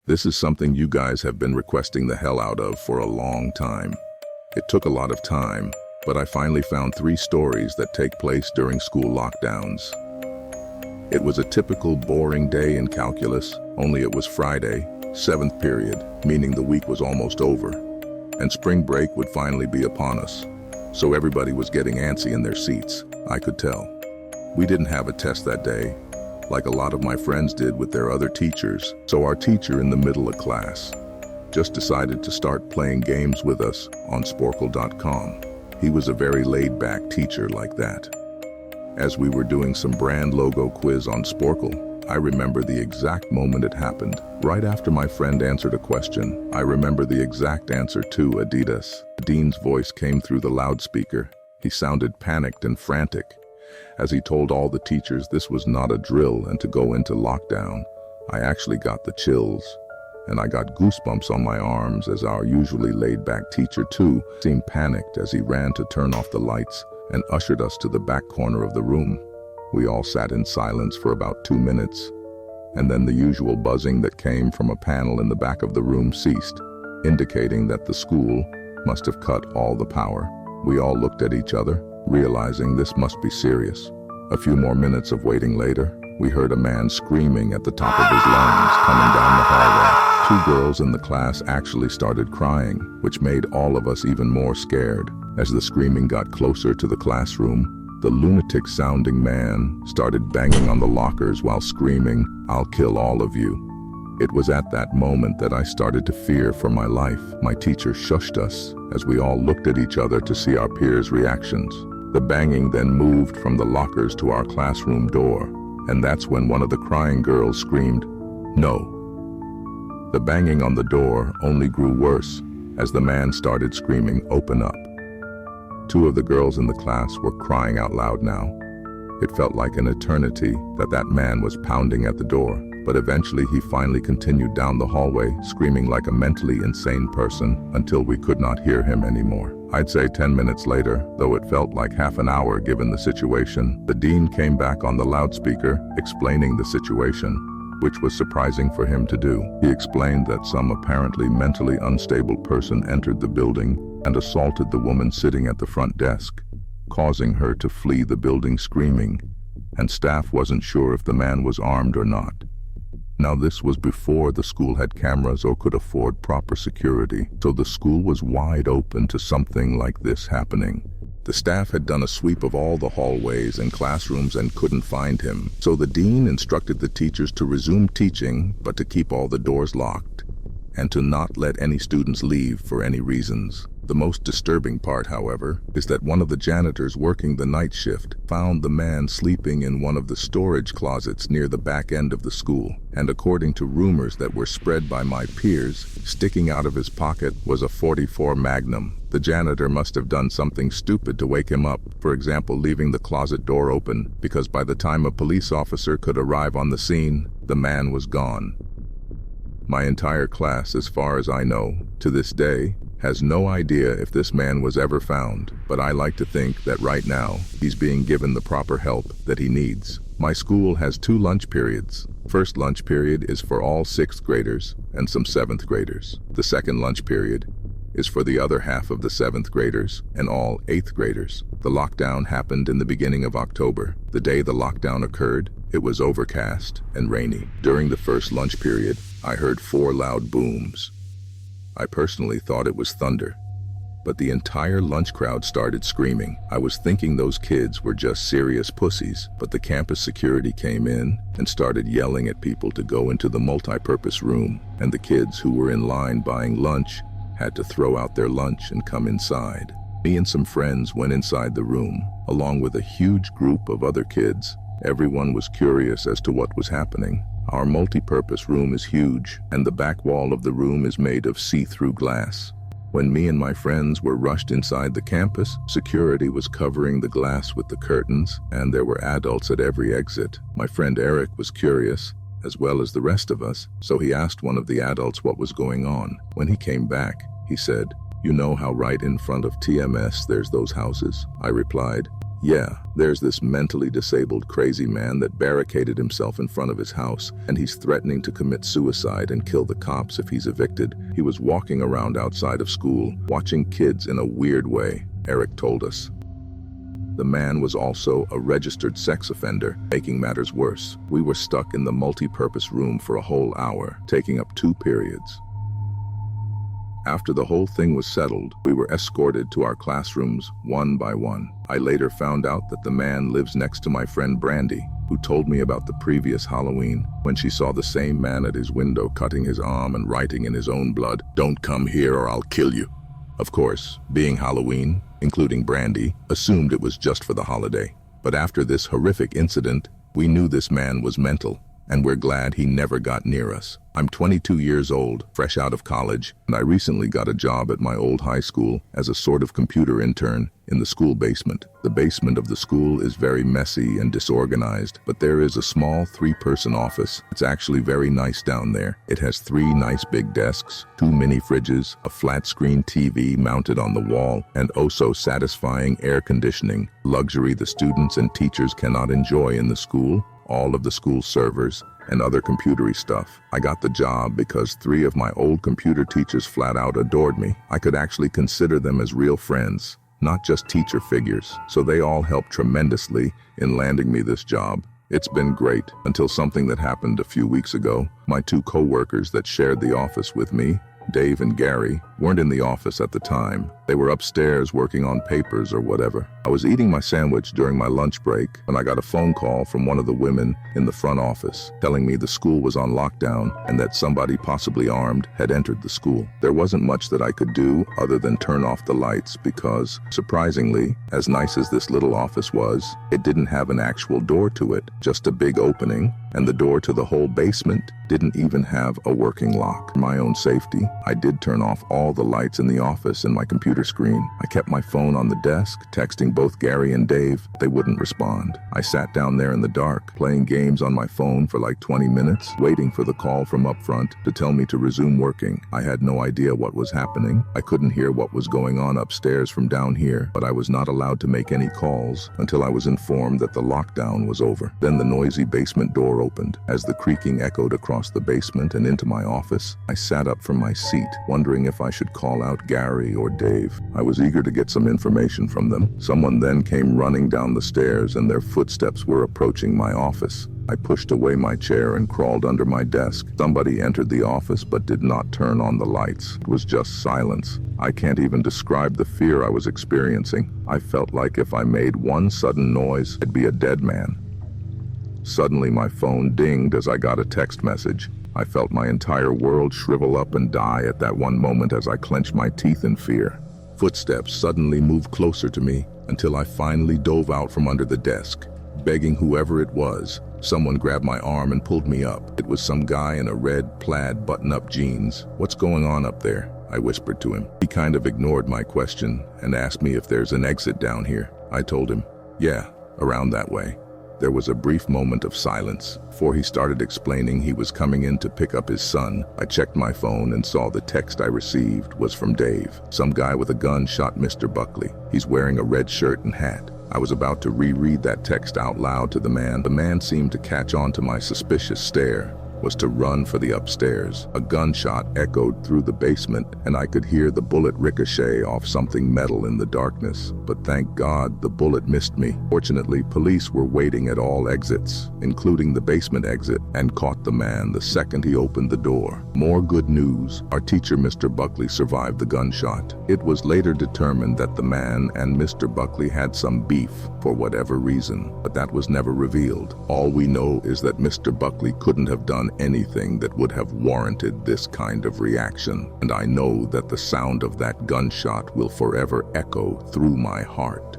This is something you guys have been requesting the hell out of for a long time. It took a lot of time, but I finally found 3 stories that take place during school lockdowns. It was a typical boring day in calculus, only it was Friday, 7th period, meaning the week was almost over, and spring break would finally be upon us. So everybody was getting antsy in their seats, I could tell. We didn't have a test that day, like a lot of my friends did with their other teachers, so our teacher in the middle of class just decided to start playing games with us on Sporcle.com. He was a very laid-back teacher like that. As we were doing some brand logo quiz on Sporcle, I remember the exact moment it happened. Right after my friend answered a question, I remember the exact answer to Adidas. The dean's voice came through the loudspeaker. He sounded panicked and frantic as he told all the teachers this was not a drill and to go into lockdown. I actually got the chills, and I got goosebumps on my arms as our usually laid-back teacher too seemed panicked as he ran to turn off the lights and ushered us to the back corner of the room. We all sat in silence for about 2 minutes, and then the usual buzzing that came from a panel in the back of the room ceased, indicating that the school must have cut all the power. We all looked at each other, realizing this must be serious. A few more minutes of waiting later, we heard a man screaming at the top of his lungs coming down the hallway. 2 girls in the class actually started crying, which made all of us even more scared. As the screaming got closer to the classroom, the lunatic-sounding man started banging on the lockers while screaming, "I'll kill all of you." It was at that moment that I started to fear for my life. My teacher shushed us as we all looked at each other to see our peers' reactions. The banging then moved from the lockers to our classroom door, and that's when one of the crying girls screamed, "No." The banging on the door only grew worse as the man started screaming, "Open up." 2 of the girls in the class were crying out loud now. It felt like an eternity that man was pounding at the door, but eventually he finally continued down the hallway, screaming like a mentally insane person until we could not hear him anymore. I'd say 10 minutes later, though it felt like half an hour given the situation, the dean came back on the loudspeaker explaining the situation, which was surprising for him to do. He explained that some apparently mentally unstable person entered the building and assaulted the woman sitting at the front desk, causing her to flee the building screaming, and staff wasn't sure if the man was armed or not. Now this was before the school had cameras or could afford proper security, so the school was wide open to something like this happening. The staff had done a sweep of all the hallways and classrooms and couldn't find him, so the dean instructed the teachers to resume teaching, but to keep all the doors locked, and to not let any students leave for any reasons. The most disturbing part, however, is that one of the janitors working the night shift found the man sleeping in one of the storage closets near the back end of the school, and according to rumors that were spread by my peers, sticking out of his pocket was a .44 Magnum. The janitor must have done something stupid to wake him up, for example leaving the closet door open, because by the time a police officer could arrive on the scene, the man was gone. My entire class, as far as I know, to this day, has no idea if this man was ever found, but I like to think that right now, he's being given the proper help that he needs. My school has 2 lunch periods. First lunch period is for all 6th graders and some 7th graders. The second lunch period is for the other half of the 7th graders and all 8th graders. The lockdown happened in the beginning of October. The day the lockdown occurred, it was overcast and rainy. During the first lunch period, I heard 4 loud booms. I personally thought it was thunder, but the entire lunch crowd started screaming. I was thinking those kids were just serious pussies, but the campus security came in and started yelling at people to go into the multi-purpose room, and the kids who were in line buying lunch had to throw out their lunch and come inside. Me and some friends went inside the room, along with a huge group of other kids. Everyone was curious as to what was happening. Our multi-purpose room is huge, and the back wall of the room is made of see-through glass. When me and my friends were rushed inside the campus, security was covering the glass with the curtains, and there were adults at every exit. My friend Eric was curious, as well as the rest of us, so he asked one of the adults what was going on. When he came back, he said, "You know how right in front of TMS there's those houses?" I replied, Yeah, there's this mentally disabled crazy man that barricaded himself in front of his house, and he's threatening to commit suicide and kill the cops if he's evicted. He was walking around outside of school, watching kids in a weird way, Eric told us. The man was also a registered sex offender, making matters worse. We were stuck in the multi-purpose room for a whole hour, taking up 2 periods. After the whole thing was settled, we were escorted to our classrooms one by one. I later found out that the man lives next to my friend Brandy, who told me about the previous Halloween when she saw the same man at his window cutting his arm and writing in his own blood, "Don't come here or I'll kill you." Of course, being Halloween, including Brandy, assumed it was just for the holiday. But after this horrific incident, we knew this man was mental, and we're glad he never got near us. I'm 22 years old, fresh out of college, and I recently got a job at my old high school as a sort of computer intern in the school basement. The basement of the school is very messy and disorganized, but there is a small 3-person office. It's actually very nice down there. It has 3 nice big desks, 2 mini fridges, a flat-screen TV mounted on the wall, and oh so satisfying air conditioning, luxury the students and teachers cannot enjoy in the school, all of the school servers, and other computery stuff. I got the job because 3 of my old computer teachers flat out adored me. I could actually consider them as real friends, not just teacher figures, so they all helped tremendously in landing me this job. It's been great until something that happened a few weeks ago. My 2 co-workers that shared the office with me, Dave and Gary, weren't in the office at the time. They were upstairs working on papers or whatever. I was eating my sandwich during my lunch break when I got a phone call from one of the women in the front office telling me the school was on lockdown and that somebody possibly armed had entered the school. There wasn't much that I could do other than turn off the lights because, surprisingly, as nice as this little office was, it didn't have an actual door to it, just a big opening, and the door to the whole basement didn't even have a working lock. For my own safety, I did turn off all the lights in the office and my computer screen. I kept my phone on the desk, texting both Gary and Dave. They wouldn't respond. I sat down there in the dark, playing games on my phone for like 20 minutes, waiting for the call from up front to tell me to resume working. I had no idea what was happening. I couldn't hear what was going on upstairs from down here, but I was not allowed to make any calls until I was informed that the lockdown was over. Then the noisy basement door opened. As the creaking echoed across the basement and into my office, I sat up from my seat, wondering if I should call out Gary or Dave. I was eager to get some information from them. Someone then came running down the stairs and their footsteps were approaching my office. I pushed away my chair and crawled under my desk. Somebody entered the office but did not turn on the lights. It was just silence. I can't even describe the fear I was experiencing. I felt like if I made one sudden noise, I'd be a dead man. Suddenly my phone dinged as I got a text message. I felt my entire world shrivel up and die at that one moment as I clenched my teeth in fear. Footsteps suddenly moved closer to me until I finally dove out from under the desk. Begging whoever it was, someone grabbed my arm and pulled me up. It was some guy in a red plaid button-up jeans. "What's going on up there?" I whispered to him. He kind of ignored my question and asked me if there's an exit down here. I told him, "Yeah, around that way." There was a brief moment of silence. Before he started explaining he was coming in to pick up his son, I checked my phone and saw the text I received was from Dave. "Some guy with a gun shot Mr. Buckley. He's wearing a red shirt and hat." I was about to reread that text out loud to the man. The man seemed to catch on to my suspicious stare. Was to run for the upstairs. A gunshot echoed through the basement, and I could hear the bullet ricochet off something metal in the darkness. But thank God the bullet missed me. Fortunately, police were waiting at all exits, including the basement exit, and caught the man the second he opened the door. More good news. Our teacher, Mr. Buckley, survived the gunshot. It was later determined that the man and Mr. Buckley had some beef for whatever reason, but that was never revealed. All we know is that Mr. Buckley couldn't have done anything that would have warranted this kind of reaction, and I know that the sound of that gunshot will forever echo through my heart.